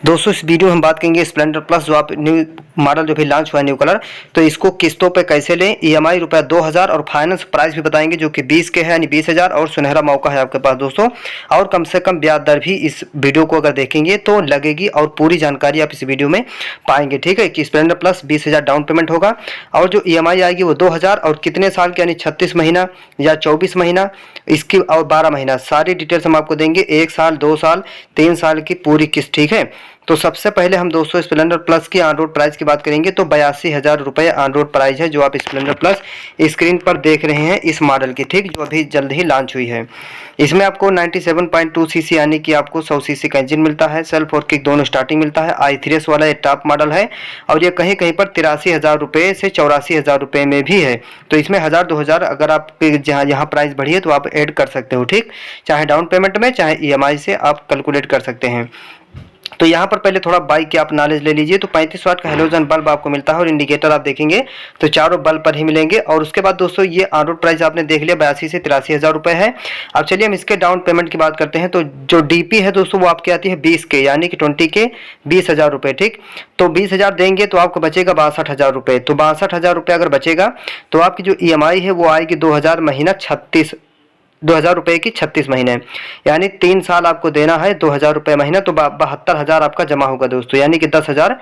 दोस्तों इस वीडियो में हम बात करेंगे स्प्लेंडर प्लस जो आप न्यू मॉडल जो भी लॉन्च हुआ है न्यू कलर, तो इसको किस्तों पे कैसे लें, ईएमआई रुपये 2000 और फाइनेंस प्राइस भी बताएंगे जो कि 20 के है यानी 20,000 और सुनहरा मौका है आपके पास दोस्तों। और कम से कम ब्याज दर भी इस वीडियो को अगर देखेंगे तो लगेगी और पूरी जानकारी आप इस वीडियो में पाएंगे। ठीक है कि स्प्लेंडर प्लस 20,000 डाउन पेमेंट होगा और जो ईएमआई आएगी वो 2000 और कितने साल की यानी 36 महीना या 24 महीना इसकी और 12 महीना सारी डिटेल्स हम आपको देंगे। 1 साल 2 साल 3 साल की पूरी किस्त। ठीक है तो सबसे पहले हम दोस्तों स्प्लेंडर प्लस की ऑन रोड प्राइस की बात करेंगे तो 82,000 रुपये ऑन रोड प्राइस है जो आप स्प्लेंडर प्लस स्क्रीन पर देख रहे हैं इस मॉडल की। ठीक जो अभी जल्द ही लॉन्च हुई है। इसमें आपको 97.2 सीसी यानी कि आपको 100 सीसी का इंजन मिलता है। सेल्फ और किक दोनों स्टार्टिंग मिलता है। i3s वाला ये टॉप मॉडल है और ये कहीं कहीं पर 83,000 रुपये से 84,000 रुपये में भी है। तो इसमें 1000-2000 अगर आप यहाँ प्राइस बढ़ी है तो आप ऐड कर सकते हो। ठीक चाहे डाउन पेमेंट में चाहे ईएमआई से आप कैलकुलेट कर सकते हैं। तो यहाँ पर पहले थोड़ा बाइक के आप नॉलेज ले लीजिए। तो 35 वाट का हेलोजन बल्ब आपको मिलता है और इंडिकेटर आप देखेंगे तो चारों बल्ब पर ही मिलेंगे। और उसके बाद दोस्तों ये ऑन रोड प्राइस आपने देख लिया 82 से 83,000 रुपये है। अब चलिए हम इसके डाउन पेमेंट की बात करते हैं। तो जो डीपी है दोस्तों वो आपकी आती है 20 के यानी कि 20 के 20,000 रुपये। ठीक तो 20,000 देंगे तो आपको बचेगा 62,000 रुपये। तो 62,000 रुपये अगर बचेगा तो आपकी जो ईएमआई है वो आएगी 2000 महीना 2000 रुपये की 36 महीने यानी 3 साल आपको देना है 2000 रुपये महीना। तो 72,000 आपका जमा होगा दोस्तों यानी कि 10,000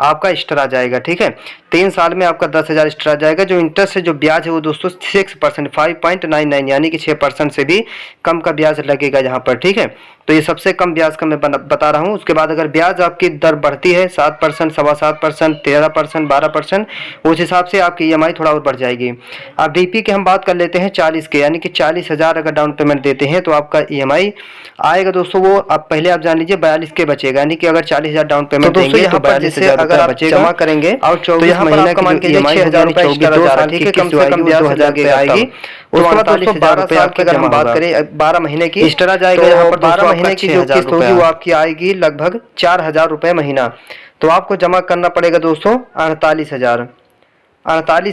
आपका एक्स्ट्रा आ जाएगा। ठीक है 3 साल में आपका 10,000 एक्स्ट्रा आ जाएगा। जो इंटरेस्ट है जो ब्याज है वो दोस्तों 6% 5.99 यानी कि 6% से भी कम का ब्याज लगेगा यहाँ पर। ठीक है तो ये सबसे कम ब्याज का मैं बता रहा हूँ। उसके बाद अगर ब्याज आपकी दर बढ़ती है 7%, 7.25%, 13%, 12% उस हिसाब से आपकी ईएमआई थोड़ा और बढ़ जाएगी। अब डीपी की हम बात कर लेते हैं 40 के यानी कि 40,000 अगर डाउन पेमेंट देते हैं तो आपका ईएमआई आएगा दोस्तों वो आप पहले आप जान लीजिए 42 के बचेगा यानी कि अगर 40,000 डाउन पेमेंट देंगे तो 42,000 अगर आप जमा करेंगे और 24 महीने का मान के 6,000 रुपये ठीक है कम से कम ब्याज 2000 की आएगी। उसके बाद दोस्तों 12 साल की अगर हम बात करें 12 महीने की एक्स्ट्रा जाएगा यहाँ पर 12 महीने की जो किस्त होगी वो आपकी आएगी लगभग 4,000 रुपये महीना। तो आपको जमा करना पड़ेगा दोस्तों 48,000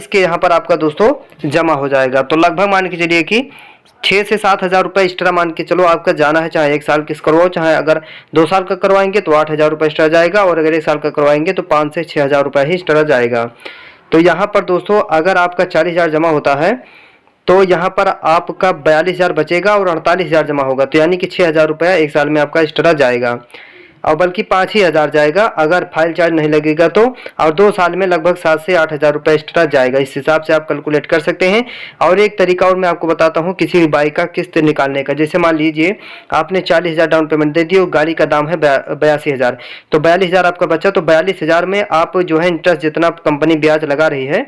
के यहाँ पर आपका दोस्तों जमा हो जाएगा। तो लगभग मान के चलिए कि 6 से 7,000 रुपये एक्स्ट्रा मान के चलो आपका जाना है। चाहे 1 साल किस्त करवाओ चाहे अगर 2 साल का करवाएंगे तो 8,000 रुपये एक्स्ट्रा जाएगा और अगर 1 साल का करवाएंगे तो 5 से 6,000 रुपये ही एक्स्ट्रा जाएगा। तो यहाँ पर दोस्तों अगर आपका 40,000 जमा होता है तो यहाँ पर आपका 42,000 बचेगा और 48,000 जमा होगा तो यानी कि 6,000 रुपया 1 साल में आपका एक्स्ट्रा जाएगा और बल्कि 5,000 जाएगा अगर फाइल चार्ज नहीं लगेगा तो। और 2 साल में लगभग 7 से 8,000 रुपये एक्स्ट्रा जाएगा। इस हिसाब से आप कैलकुलेट कर सकते हैं। और एक तरीका और मैं आपको बताता हूँ किसी भी बाइक का किस्त निकालने का। जैसे मान लीजिए आपने 40,000 डाउन पेमेंट दे दी और गाड़ी का दाम है 82,000 तो 42,000 आपका बचा। तो 42,000 में आप जो है इंटरेस्ट जितना कंपनी ब्याज लगा रही है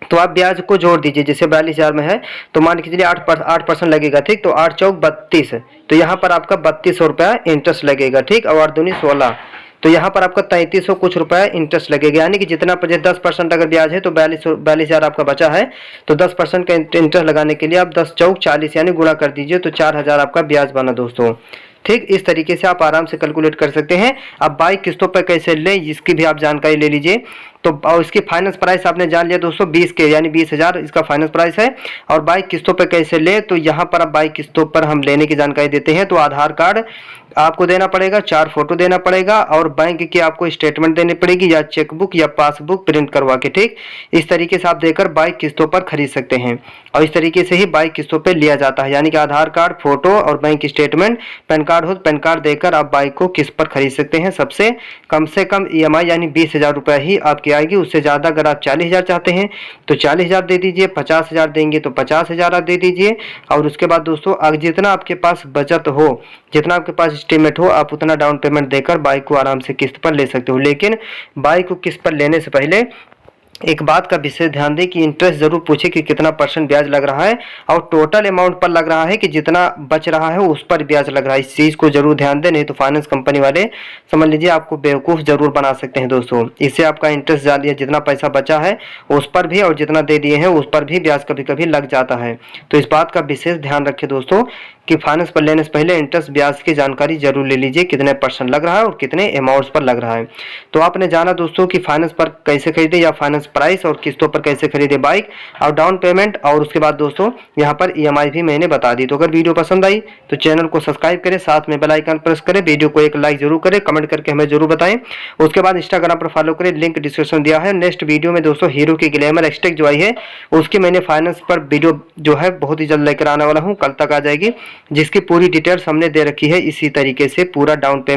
तो आप ब्याज को जोड़ दीजिए। जैसे 42,000 में है तो मान के चलिए 8% लगेगा। ठीक तो 8 चौक 32 तो यहाँ पर आपका 3200 रुपया इंटरेस्ट लगेगा। ठीक और 8 दूनी 16 तो यहाँ पर आपका 3300 कुछ रुपया इंटरेस्ट लगेगा यानी कि जितना 10% अगर ब्याज है तो 42,000 आपका बचा है तो 10% का इंटरेस्ट लगाने के लिए आप 10 चौक 40 यानी गुणा कर दीजिए तो 4,000 आपका ब्याज बना दोस्तों। ठीक इस तरीके से आप आराम से कैलकुलेट कर सकते हैं। अब बाइक किस्तों पर कैसे लें इसकी भी आप जानकारी ले लीजिए। तो और इसकी फाइनेंस प्राइस आपने जान लिया दोस्तों 20 के यानी 20,000 इसका फाइनेंस प्राइस है। और बाइक किस्तों पर कैसे ले तो यहाँ पर अब बाइक किस्तों पर हम लेने की जानकारी देते हैं। तो आधार कार्ड आपको देना पड़ेगा, 4 फोटो देना पड़ेगा और बैंक की आपको स्टेटमेंट देनी पड़ेगी या चेकबुक या पासबुक प्रिंट करवा के। ठीक इस तरीके से आप देकर बाइक किस्तों पर खरीद सकते हैं और इस तरीके से ही बाइक किस्तों पर लिया जाता है यानी कि आधार कार्ड, फोटो और बैंक स्टेटमेंट, पैन कार्ड हो तो पैन कार्ड देकर आप बाइक को किस्त पर खरीद सकते हैं। सबसे कम से कम ईएमआई यानी 20,000 रुपये ही आपकी आएगी। उससे ज़्यादा अगर आप 40,000 चाहते हैं तो 40,000 दे दीजिए, 50,000 देंगे तो 50,000 आप दे दीजिए। और उसके बाद दोस्तों जितना आपके पास बचत हो, जितना आपके पास एस्टिमेट हो आप उतना डाउन पेमेंट देकर बाइक को आराम से किस्त पर ले सकते हो। लेकिन बाइक को किस्त पर लेने से पहले एक बात का विशेष ध्यान दें कि इंटरेस्ट जरूर पूछे कि कितना % ब्याज लग रहा है और टोटल अमाउंट पर लग रहा है कि जितना बच रहा है उस पर ब्याज लग रहा है। इस चीज़ को जरूर ध्यान दें नहीं तो फाइनेंस कंपनी वाले समझ लीजिए आपको बेवकूफ़ जरूर बना सकते हैं दोस्तों। इससे आपका इंटरेस्ट ज़्यादा जितना पैसा बचा है उस पर भी और जितना दे दिए हैं उस पर भी ब्याज कभी कभी लग जाता है। तो इस बात का विशेष ध्यान रखें दोस्तों कि फाइनेंस पर लेने से पहले इंटरेस्ट ब्याज की जानकारी जरूर ले लीजिए, कितने % लग रहा है और कितने अमाउंट्स पर लग रहा है। तो आपने जाना दोस्तों कि फाइनेंस पर कैसे खरीदे या फाइनेंस प्राइस और किस्तों पर कैसे खरीदे बाइक और डाउन पेमेंट, और उसके बाद दोस्तों यहाँ पर EMI भी मैंने बता दी। तो अगर वीडियो पसंद आई तो चैनल को सब्सक्राइब करें, साथ में बेल आइकन प्रेस करें, वीडियो को एक लाइक जरूर करें, कमेंट करके हमें जरूर बताएं। उसके बाद इंस्टाग्राम पर फॉलो करें, लिंक डिस्क्रिप्शन दिया है। नेक्स्ट वीडियो में दोस्तों हीरो की ग्लैमर एक्सटेक जो आई है उसकी मैंने फाइनेंस पर वीडियो जो है बहुत ही जल्द लेकर आने वाला हूँ, कल तक आ जाएगी, जिसकी पूरी डिटेल्स हमने दे रखी है। इसी तरीके से पूरा डाउन पेमेंट